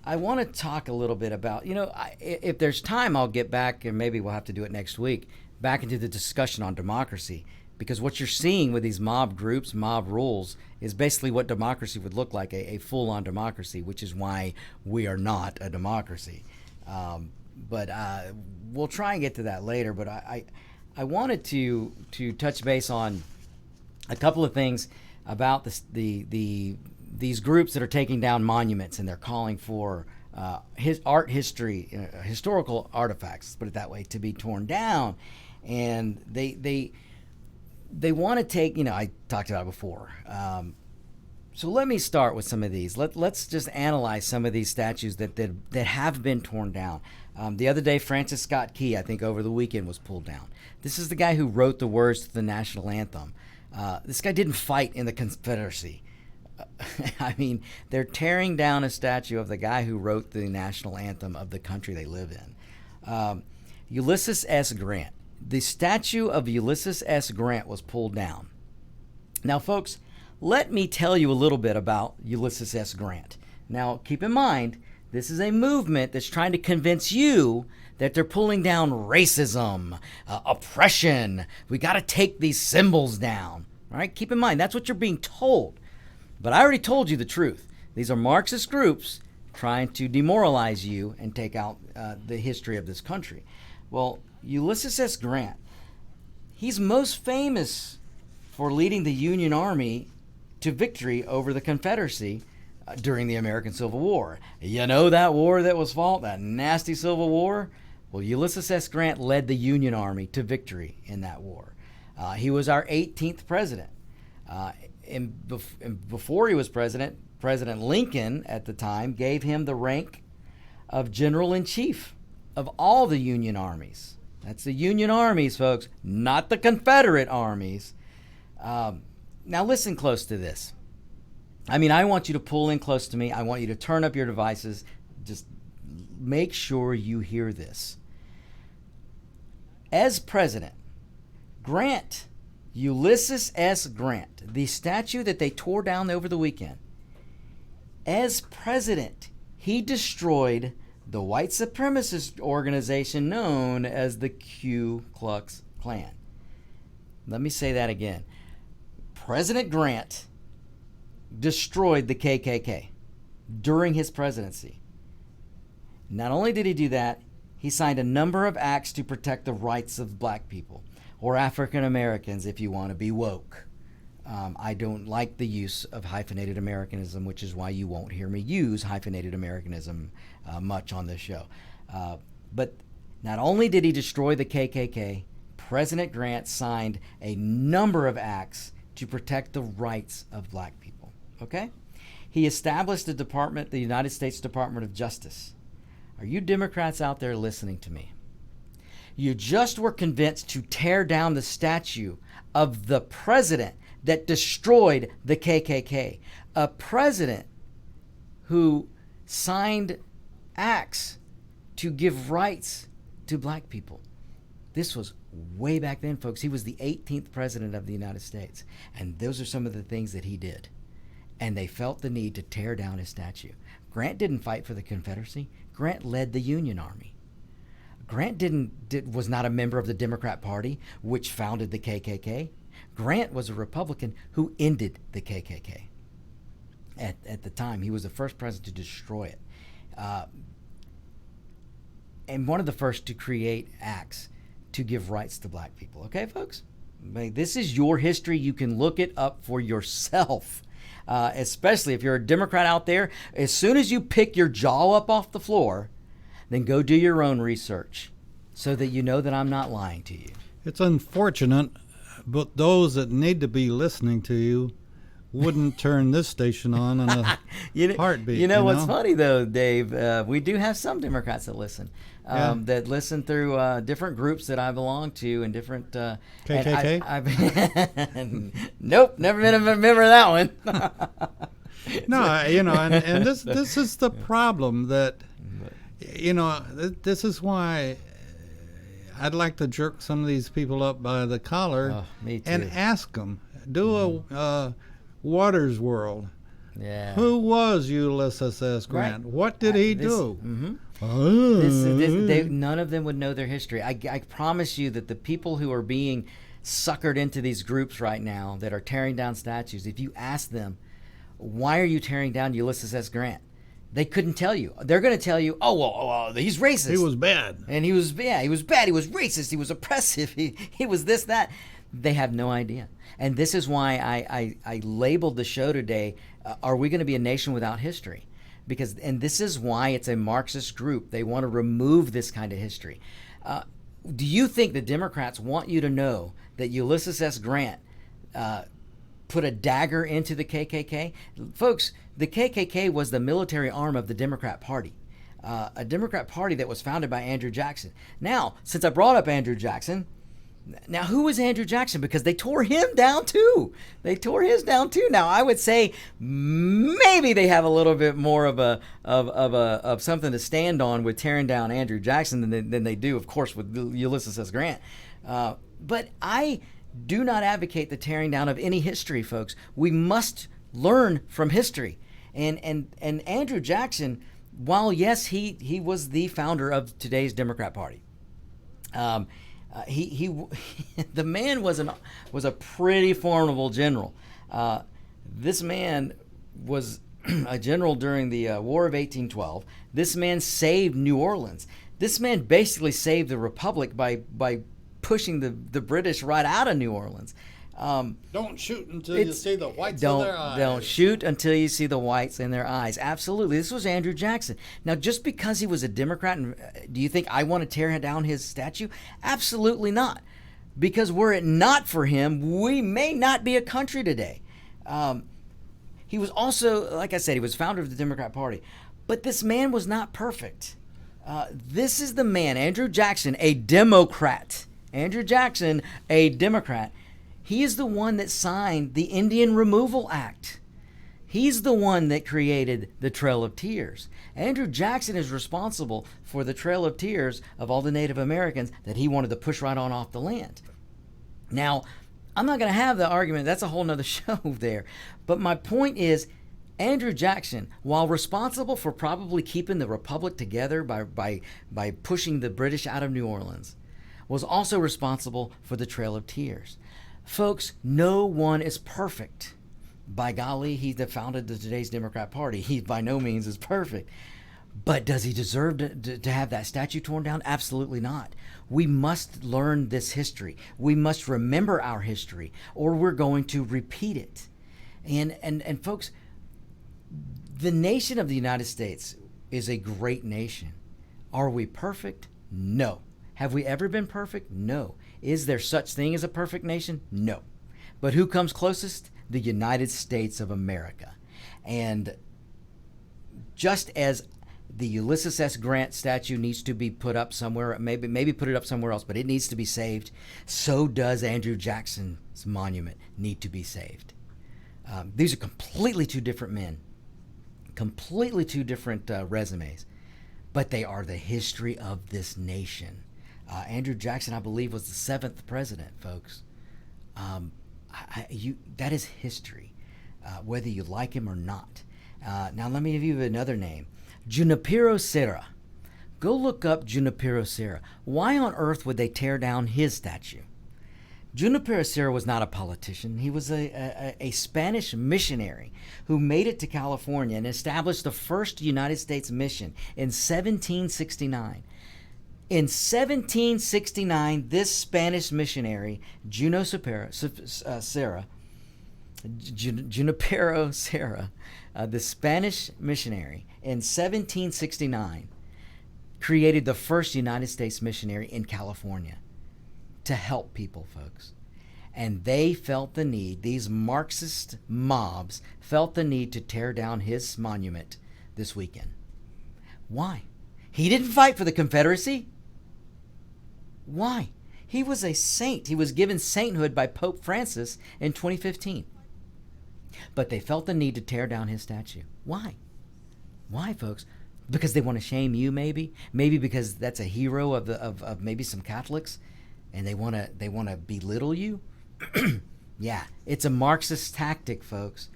to talk a little bit about, if there's time, I'll get back, and maybe we'll have to do it next week, back into the discussion on democracy. Because what you're seeing with these mob groups, mob rules, is basically what democracy would look like, a full-on democracy, which is why we are not a democracy. But we'll try and get to that later. But I wanted to touch base on a couple of things about these groups that are taking down monuments, and they're calling for historical artifacts, let's put it that way, to be torn down. And they want to take, I talked about it before. So let me start with some of these. Let's just analyze some of these statues that have been torn down. The other day, Francis Scott Key, I think over the weekend, was pulled down. This is the guy who wrote the words to the national anthem. This guy didn't fight in the Confederacy. I mean, they're tearing down a statue of the guy who wrote the national anthem of the country they live in. Ulysses S. Grant. The statue of Ulysses S. Grant was pulled down. Now, folks, let me tell you a little bit about Ulysses S. Grant. Now, keep in mind, this is a movement that's trying to convince you that they're pulling down racism, oppression. We got to take these symbols down. All right? Keep in mind, that's what you're being told. But I already told you the truth. These are Marxist groups trying to demoralize you and take out the history of this country. Well, Ulysses S. Grant, he's most famous for leading the Union Army to victory over the Confederacy during the American Civil War. You know that war that was fought, that nasty Civil War? Well, Ulysses S. Grant led the Union Army to victory in that war. He was our 18th president. Before he was president, President Lincoln at the time gave him the rank of General-in-Chief of all the Union armies. That's the Union armies, folks, not the Confederate armies. Now listen close to this. I mean, I want you to pull in close to me. I want you to turn up your devices. Just make sure you hear this. As president, Grant, Ulysses S. Grant, the statue that they tore down over the weekend, as president, he destroyed the white supremacist organization known as the Ku Klux Klan. Let me say that again. President Grant destroyed the KKK during his presidency. Not only did he do that, he signed a number of acts to protect the rights of black people, or African Americans if you want to be woke. I don't like the use of hyphenated Americanism, which is why you won't hear me use hyphenated Americanism much on this show. But not only did he destroy the KKK, President Grant signed a number of acts to protect the rights of black people. Okay? He established the United States Department of Justice. Are you Democrats out there listening to me? You just were convinced to tear down the statue of the president that destroyed the KKK. A president who signed acts to give rights to black people. This was way back then, folks. He was the 18th president of the United States. And those are some of the things that he did. And they felt the need to tear down his statue. Grant didn't fight for the Confederacy. Grant led the Union Army. Grant was not a member of the Democrat Party, which founded the KKK. Grant was a Republican who ended the KKK. At the time, he was the first president to destroy it. And one of the first to create acts to give rights to black people. Okay, folks? This is your history. You can look it up for yourself. Especially if you're a Democrat out there, as soon as you pick your jaw up off the floor, then go do your own research so that you know that I'm not lying to you. It's unfortunate, but those that need to be listening to you wouldn't turn this station on in a heartbeat. You know what's funny, though, Dave? We do have some Democrats that listen. That listen through different groups that I belong to and different... KKK? Nope, never been a member of that one. No, and this is the problem that, this is why I'd like to jerk some of these people up by the collar and ask them, do a Waters World. Yeah. Who was Ulysses S. Grant? Right. What did he do? None of them would know their history. I promise you that the people who are being suckered into these groups right now that are tearing down statues, if you ask them, why are you tearing down Ulysses S. Grant? They couldn't tell you. They're going to tell you, he's racist. He was bad. And he was bad. He was racist. He was oppressive. He was this, that. They have no idea. And this is why I labeled the show today, Are We Going to Be a Nation Without History? And this is why it's a Marxist group. They want to remove this kind of history. Do you think the Democrats want you to know that Ulysses S. Grant put a dagger into the KKK? Folks, the KKK was the military arm of the Democrat Party, a Democrat Party that was founded by Andrew Jackson. Now, since I brought up Andrew Jackson, now who was Andrew Jackson? Because they tore him down too. They tore his down too. Now, I would say maybe they have a little bit more of something to stand on with tearing down Andrew Jackson than they do, of course, with Ulysses S. Grant. But I do not advocate the tearing down of any history, folks. We must learn from history. And Andrew Jackson, while yes, he was the founder of today's Democrat Party, the man was a pretty formidable general. This man was a general during the War of 1812. This man saved New Orleans. This man basically saved the Republic by pushing the British right out of New Orleans. Don't shoot until you see the whites in their eyes. Don't shoot until you see the whites in their eyes. Absolutely. This was Andrew Jackson. Now, just because he was a Democrat, do you think I want to tear down his statue? Absolutely not. Because were it not for him, we may not be a country today. He was also, like I said, he was founder of the Democrat Party. But this man was not perfect. This is the man, Andrew Jackson, a Democrat. Andrew Jackson, a Democrat. He is the one that signed the Indian Removal Act. He's the one that created the Trail of Tears. Andrew Jackson is responsible for the Trail of Tears of all the Native Americans that he wanted to push right on off the land. Now, I'm not going to have the argument. That's a whole nother show there. But my point is, Andrew Jackson, while responsible for probably keeping the Republic together by pushing the British out of New Orleans, was also responsible for the Trail of Tears. Folks, no one is perfect. By golly, he that founded today's Democrat Party. He by no means is perfect. But does he deserve to have that statue torn down? Absolutely not. We must learn this history. We must remember our history, or we're going to repeat it. And folks, the nation of the United States is a great nation. Are we perfect? No. Have we ever been perfect? No. Is there such thing as a perfect nation? No. But who comes closest? The United States of America. And just as the Ulysses S. Grant statue needs to be put up somewhere, maybe put it up somewhere else, but it needs to be saved, so does Andrew Jackson's monument need to be saved. These are completely two different men, completely two different resumes, but they are the history of this nation. Andrew Jackson, I believe, was the 7th president, folks. That is history, whether you like him or not. Now, let me give you another name. Junipero Serra. Go look up Junipero Serra. Why on earth would they tear down his statue? Junipero Serra was not a politician. He was a Spanish missionary who made it to California and established the first United States mission in 1769. In 1769, this Spanish missionary, Junipero Serra, the Spanish missionary, in 1769, created the first United States missionary in California to help people, folks. And they felt the need, these Marxist mobs felt the need to tear down his monument this weekend. Why? He didn't fight for the Confederacy. Why? He was a saint. He was given sainthood by Pope Francis in 2015. But they felt the need to tear down his statue. Why? Why, folks? Because they want to shame you, maybe because that's a hero of maybe some Catholics, and they want to belittle you. Yeah, it's a Marxist tactic, folks.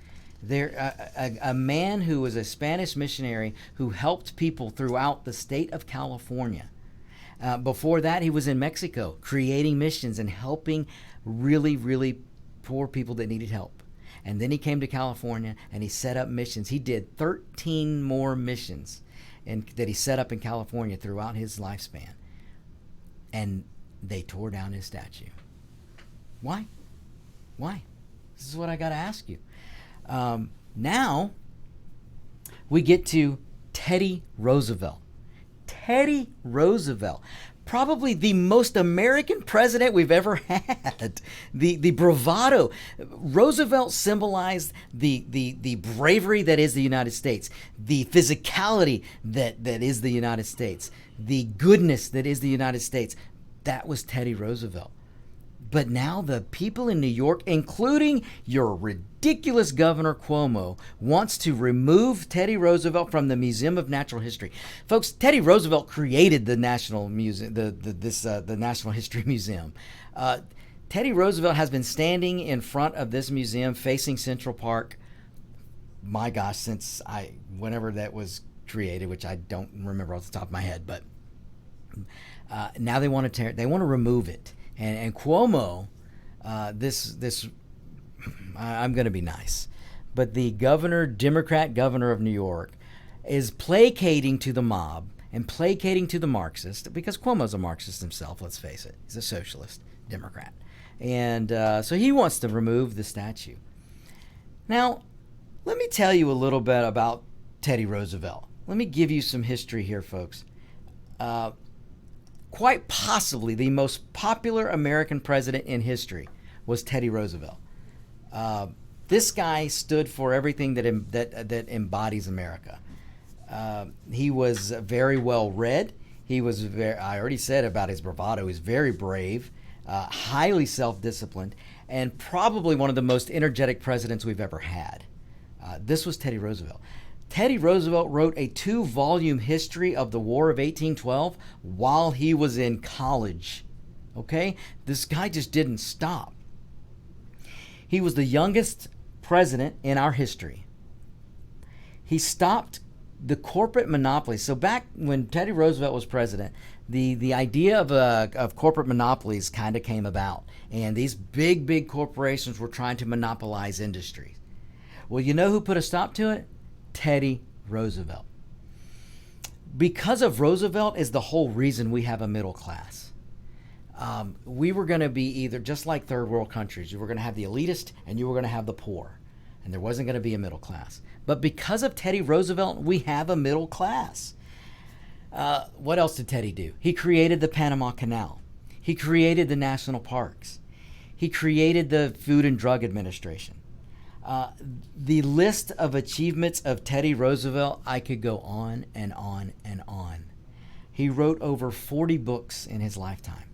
A man who was a Spanish missionary who helped people throughout the state of California. Before that, he was in Mexico creating missions and helping really, really poor people that needed help. And then he came to California and he set up missions. He did 13 more missions that he set up in California throughout his lifespan. And they tore down his statue. Why? This is what I got to ask you. Now we get to Teddy Roosevelt. Teddy Roosevelt, probably the most American president we've ever had. The bravado. Roosevelt symbolized the bravery that is the United States, the physicality that is the United States, the goodness that is the United States. That was Teddy Roosevelt. But now the people in New York, including your ridiculous Governor Cuomo, wants to remove Teddy Roosevelt from the Museum of Natural History. Folks, Teddy Roosevelt created the National Museum, the National History Museum. Teddy Roosevelt has been standing in front of this museum facing Central Park, my gosh, since whenever that was created, which I don't remember off the top of my head. But now they want to remove it. And Cuomo, I'm going to be nice, but the Democrat governor of New York, is placating to the mob and placating to the Marxist, because Cuomo's a Marxist himself, let's face it. He's a socialist Democrat. And so he wants to remove the statue. Now, let me tell you a little bit about Teddy Roosevelt. Let me give you some history here, folks. Quite possibly the most popular American president in history was Teddy Roosevelt. This guy stood for everything that embodies America. He was very well read. He was I already said about his bravado. He's very brave, highly self-disciplined, and probably one of the most energetic presidents we've ever had. This was Teddy Roosevelt. Teddy Roosevelt wrote a 2-volume history of the War of 1812 while he was in college. Okay? This guy just didn't stop. He was the youngest president in our history. He stopped the corporate monopoly. So back when Teddy Roosevelt was president, the idea of corporate monopolies kind of came about. And these big corporations were trying to monopolize industry. Well, you know who put a stop to it? Teddy Roosevelt. Because of Roosevelt is the whole reason we have a middle class. We were going to be either just like third world countries. You were going to have the elitist and you were going to have the poor. And there wasn't going to be a middle class. But because of Teddy Roosevelt, we have a middle class. What else did Teddy do? He created the Panama Canal. He created the national parks. He created the Food and Drug Administration. The list of achievements of Teddy Roosevelt, I could go on and on and on. He wrote over 40 books in his lifetime.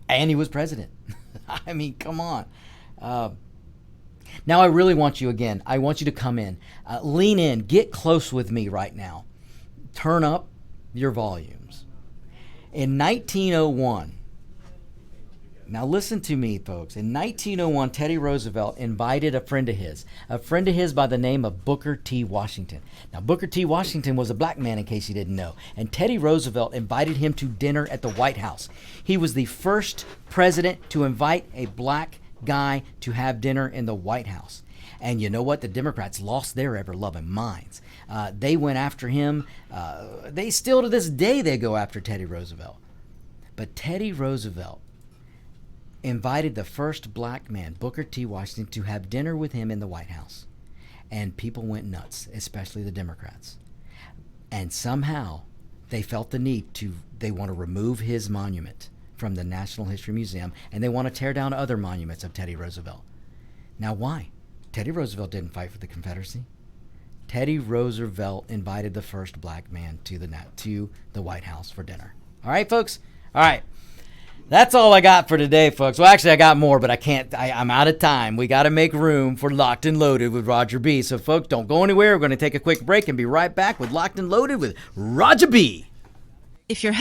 And he was president. I mean, come on. Now I really want you again. I want you to come in. Lean in. Get close with me right now. Turn up your volumes. In 1901, now listen to me, folks. In 1901, Teddy Roosevelt invited a friend of his by the name of Booker T. Washington. Now, Booker T. Washington was a black man, in case you didn't know, and Teddy Roosevelt invited him to dinner at the White House. He was the first president to invite a black guy to have dinner in the White House. And you know what? The Democrats lost their ever-loving minds. They went after him. They still, to this day, they go after Teddy Roosevelt. But Teddy Roosevelt invited the first black man, Booker T. Washington, to have dinner with him in the White House. And people went nuts, especially the Democrats. And somehow they felt the need they want to remove his monument from the National History Museum, and they want to tear down other monuments of Teddy Roosevelt. Now, why? Teddy Roosevelt didn't fight for the Confederacy. Teddy Roosevelt invited the first black man to the White House for dinner. All right, folks? All right. That's all I got for today, folks. Well, actually, I got more, but I can't. I'm out of time. We got to make room for Locked and Loaded with Roger B. So, folks, don't go anywhere. We're going to take a quick break and be right back with Locked and Loaded with Roger B. If you're